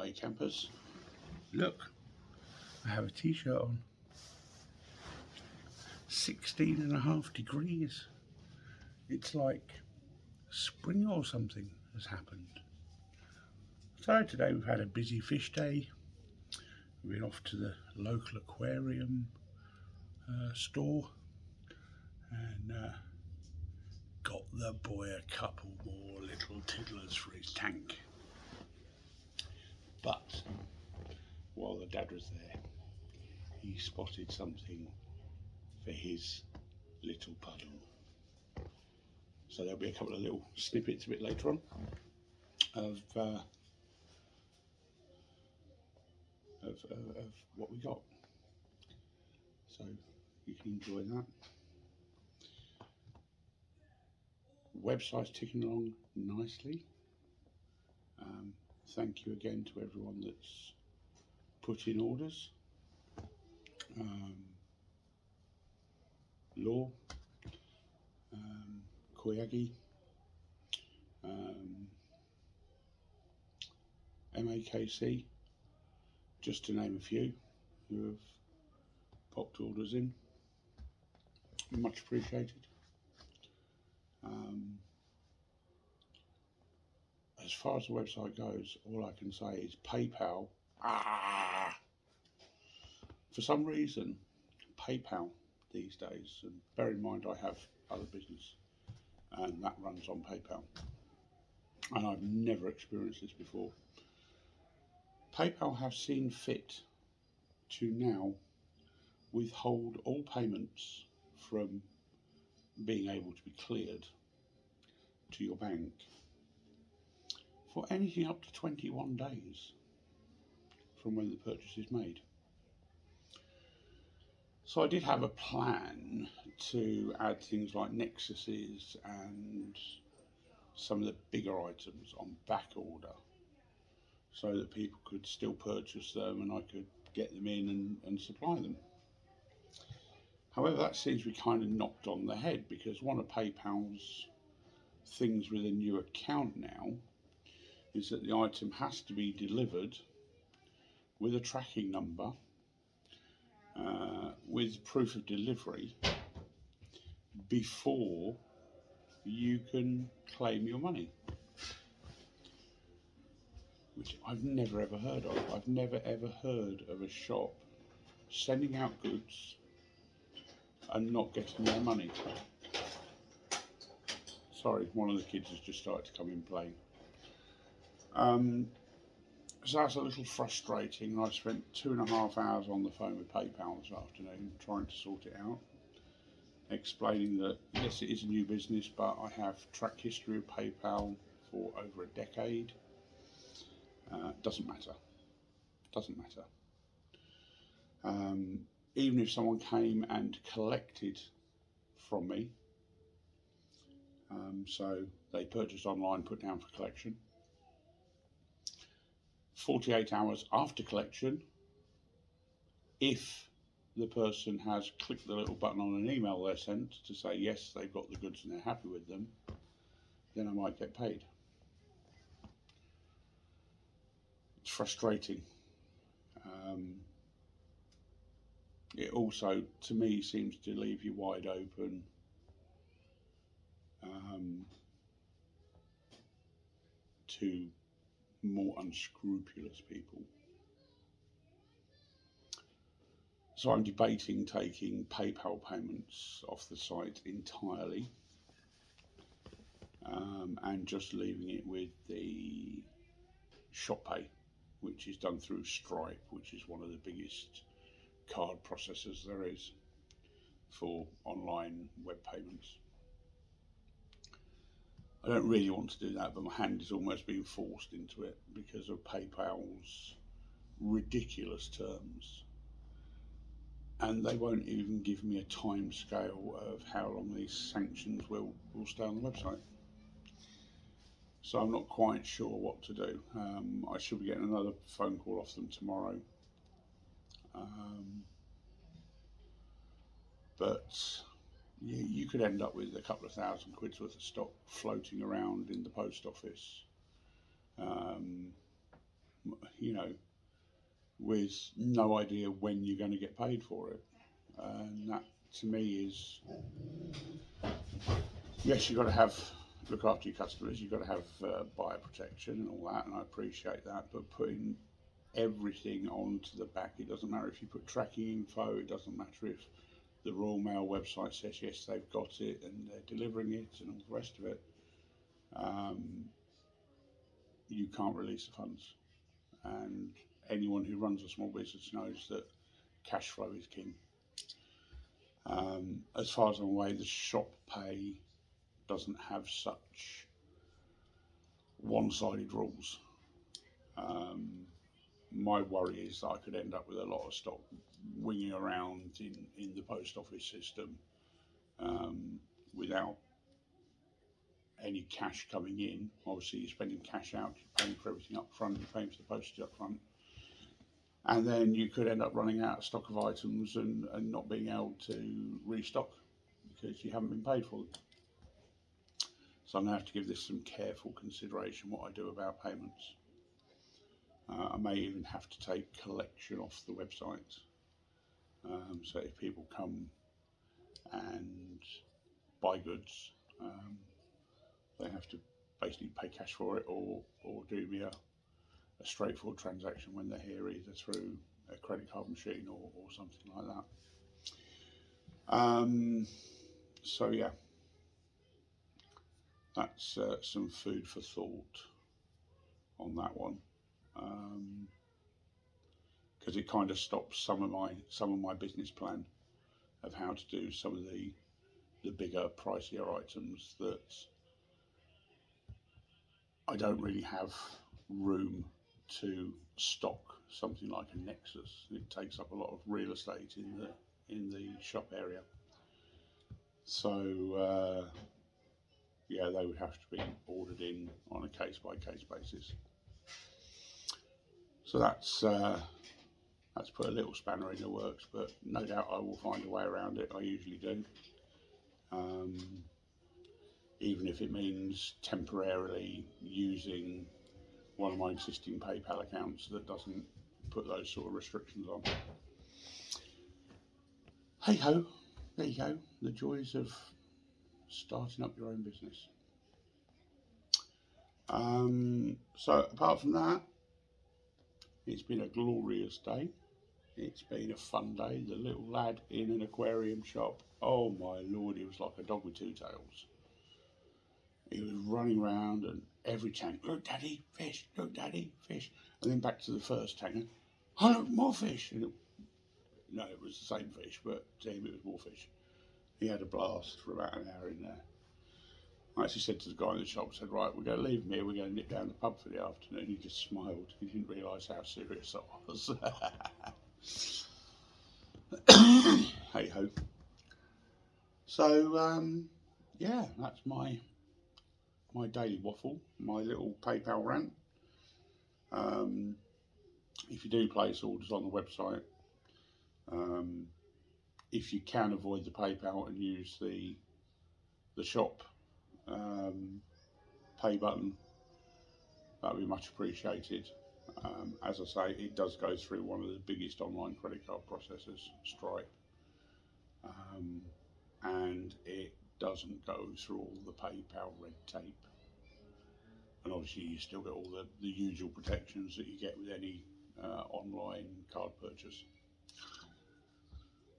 Hi campers, look, I have a t-shirt on. 16.5 degrees. It's like spring or something has happened. So today we've had a busy fish day. We've been off to the local aquarium store and got the boy a couple more little tiddlers for his tank. But while the dad was there, he spotted something for his little puddle. So there'll be a couple of little snippets a bit later on of what we got. So you can enjoy that. Website's ticking along nicely. Thank you again to everyone that's put in orders. Law, Koyagi, MAKC, just to name a few who have popped orders in. Much appreciated. As far as the website goes, all I can say is PayPal. For some reason, PayPal these days, and bear in mind I have other business and that runs on PayPal, and I've never experienced this before. PayPal have seen fit to now withhold all payments from being able to be cleared to your bank for anything up to 21 days from when the purchase is made. So I did have a plan to add things like Nexuses and some of the bigger items on back order so that people could still purchase them and I could get them in and supply them. However, that seems to be kind of knocked on the head because one of PayPal's things with a new account now is that the item has to be delivered with a tracking number, with proof of delivery before you can claim your money, which I've never ever heard of. I've never ever heard of a shop sending out goods and not getting their money. Sorry, one of the kids has just started to come in playing. So that's a little frustrating. I spent 2.5 hours on the phone with PayPal this afternoon trying to sort it out, explaining that yes, it is a new business, but I have track history of PayPal for over a decade. Doesn't matter. Even if someone came and collected from me, so they purchased online, put down for collection, 48 hours after collection, if the person has clicked the little button on an email they're sent to say yes, they've got the goods and they're happy with them, then I might get paid. It's frustrating. It also, to me, seems to leave you wide open to more unscrupulous people. So I'm debating taking PayPal payments off the site entirely and just leaving it with the ShopPay, which is done through Stripe, which is one of the biggest card processors there is for online web payments. I don't really want to do that, but my hand is almost being forced into it because of PayPal's ridiculous terms. And they won't even give me a time scale of how long these sanctions will stay on the website. So I'm not quite sure what to do. I should be getting another phone call off them tomorrow. But you could end up with a couple of £1,000 worth of stock floating around in the post office, you know, with no idea when you're going to get paid for it. And that to me is, yes, you've got to have look after your customers, you've got to have buyer protection and all that, and I appreciate that. But putting everything onto the back, it doesn't matter if you put tracking info, it doesn't matter if the Royal Mail website says yes, they've got it and they're delivering it and all the rest of it. You can't release the funds, and anyone who runs a small business knows that cash flow is king. As far as I'm aware, the shop pay doesn't have such one-sided rules. My worry is that I could end up with a lot of stock winging around in the post office system without any cash coming in. Obviously, you're spending cash out, you're paying for everything up front, you're paying for the postage up front, and then you could end up running out of stock of items and not being able to restock because you haven't been paid for them. So I'm going to have to give this some careful consideration what I do about payments. I may even have to take collection off the website. So if people come and buy goods, they have to basically pay cash for it or do me a straightforward transaction when they're here, either through a credit card machine or something like that. So yeah, that's some food for thought on that one, because it kind of stops some of my business plan of how to do some of the bigger, pricier items that I don't really have room to stock. Something like a Nexus, it takes up a lot of real estate in the shop area. So yeah, they would have to be ordered in on a case by case basis. So that's put a little spanner in the works, but no doubt I will find a way around it. I usually do. Even if it means temporarily using one of my existing PayPal accounts that doesn't put those sort of restrictions on. Hey ho, there you go, the joys of starting up your own business. So apart from that, it's been a glorious day. It's been a fun day. The little lad in an aquarium shop, oh my lord, he was like a dog with two tails. He was running around and every tank, look daddy, fish, look daddy, fish. And then back to the first tank, oh look, more fish. And no, it was the same fish, but to him it was more fish. He had a blast for about an hour in there. I actually said to the guy in the shop, I said, right, we're going to leave him here, we're going to nip down the pub for the afternoon. He just smiled. He didn't realise how serious I was. Hey ho. So, yeah, that's my daily waffle, my little PayPal rant. If you do place orders on the website, if you can avoid the PayPal and use the shop pay button, that would be much appreciated. As I say, it does go through one of the biggest online credit card processors, Stripe, and it doesn't go through all the PayPal red tape. And obviously you still get all the usual protections that you get with any online card purchase.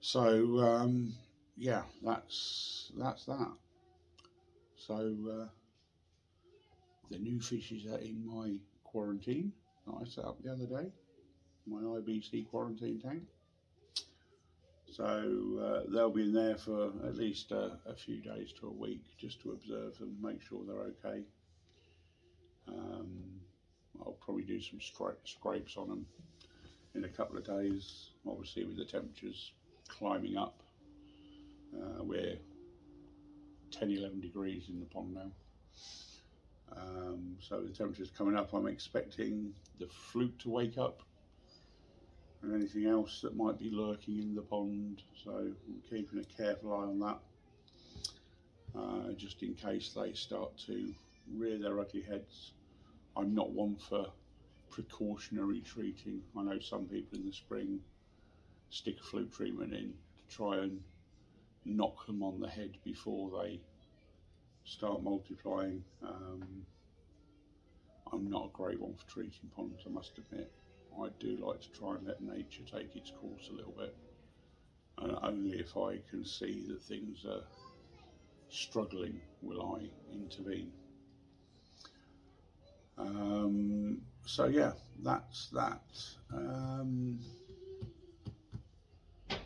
So yeah, that's that. So the new fishes are in my quarantine that I set up the other day, my IBC quarantine tank. So they'll be in there for at least a few days to a week, just to observe them, make sure they're okay. I'll probably do some scrapes on them in a couple of days, obviously with the temperatures climbing up. We're 10-11 degrees in the pond now. So the temperature's coming up, I'm expecting the fluke to wake up and anything else that might be lurking in the pond, so I'm keeping a careful eye on that, just in case they start to rear their ugly heads. I'm not one for precautionary treating. I know some people in the spring stick a fluke treatment in to try and knock them on the head before they start multiplying. I'm not a great one for treating ponds, I must admit. I do like to try and let nature take its course a little bit, and only if I can see that things are struggling will I intervene. So yeah, that's that.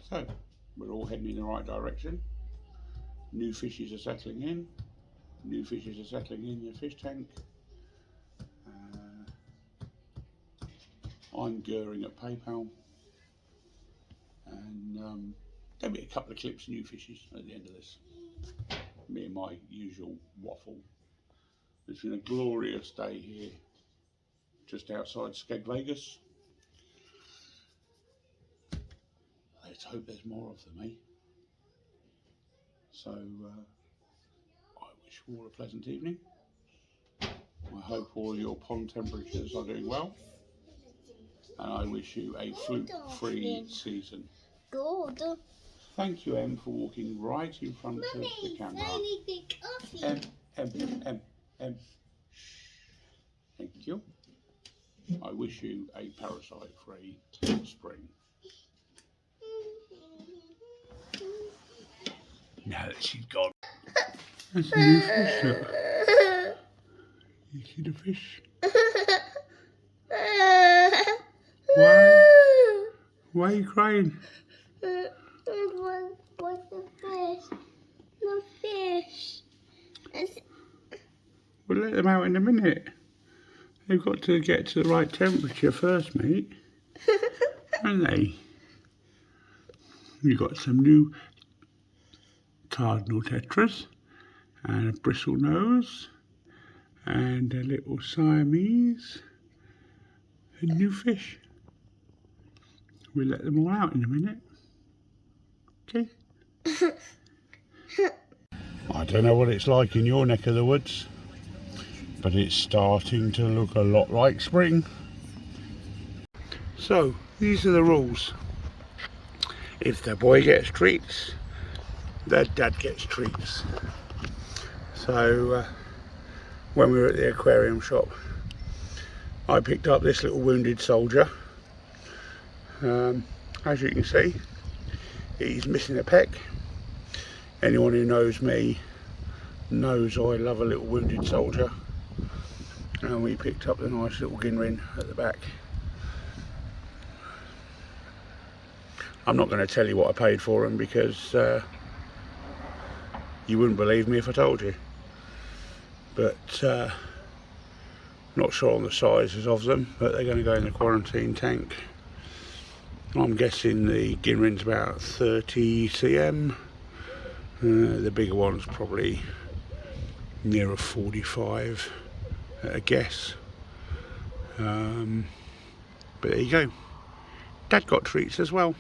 So we're all heading in the right direction. New fishes are settling in. New fishes are settling in the fish tank. I'm grrrring at PayPal, and there'll be a couple of clips of new fishes at the end of this. Me and my usual waffle. It's been a glorious day here, just outside Skegnesspond. Let's hope there's more of them, eh? So I wish you all a pleasant evening. I hope all your pond temperatures are doing well, and I wish you a fluke-free season. Good. Thank you, Em, for walking right in front of the camera. Em. Thank you. I wish you a parasite-free spring. Now that she's gone. That's a new fish, look. You see the fish? Why are you crying? What's the fish? The fish. We'll let them out in a minute. They've got to get to the right temperature first, mate. Haven't they? You've got some new cardinal tetras and a bristle nose and a little Siamese and new fish. We'll let them all out in a minute. Okay? I don't know what it's like in your neck of the woods, but it's starting to look a lot like spring. So, these are the rules. If the boy gets treats, the dad gets treats. So, when we were at the aquarium shop, I picked up this little wounded soldier. As you can see, he's missing a peck. Anyone who knows me knows I love a little wounded soldier. And we picked up the nice little ginrin at the back. I'm not going to tell you what I paid for them because you wouldn't believe me if I told you. But not sure on the sizes of them, but they're going to go in the quarantine tank. I'm guessing the ginrin's about 30 cm. The bigger one's probably nearer 45 at a guess. But there you go. Dad got treats as well.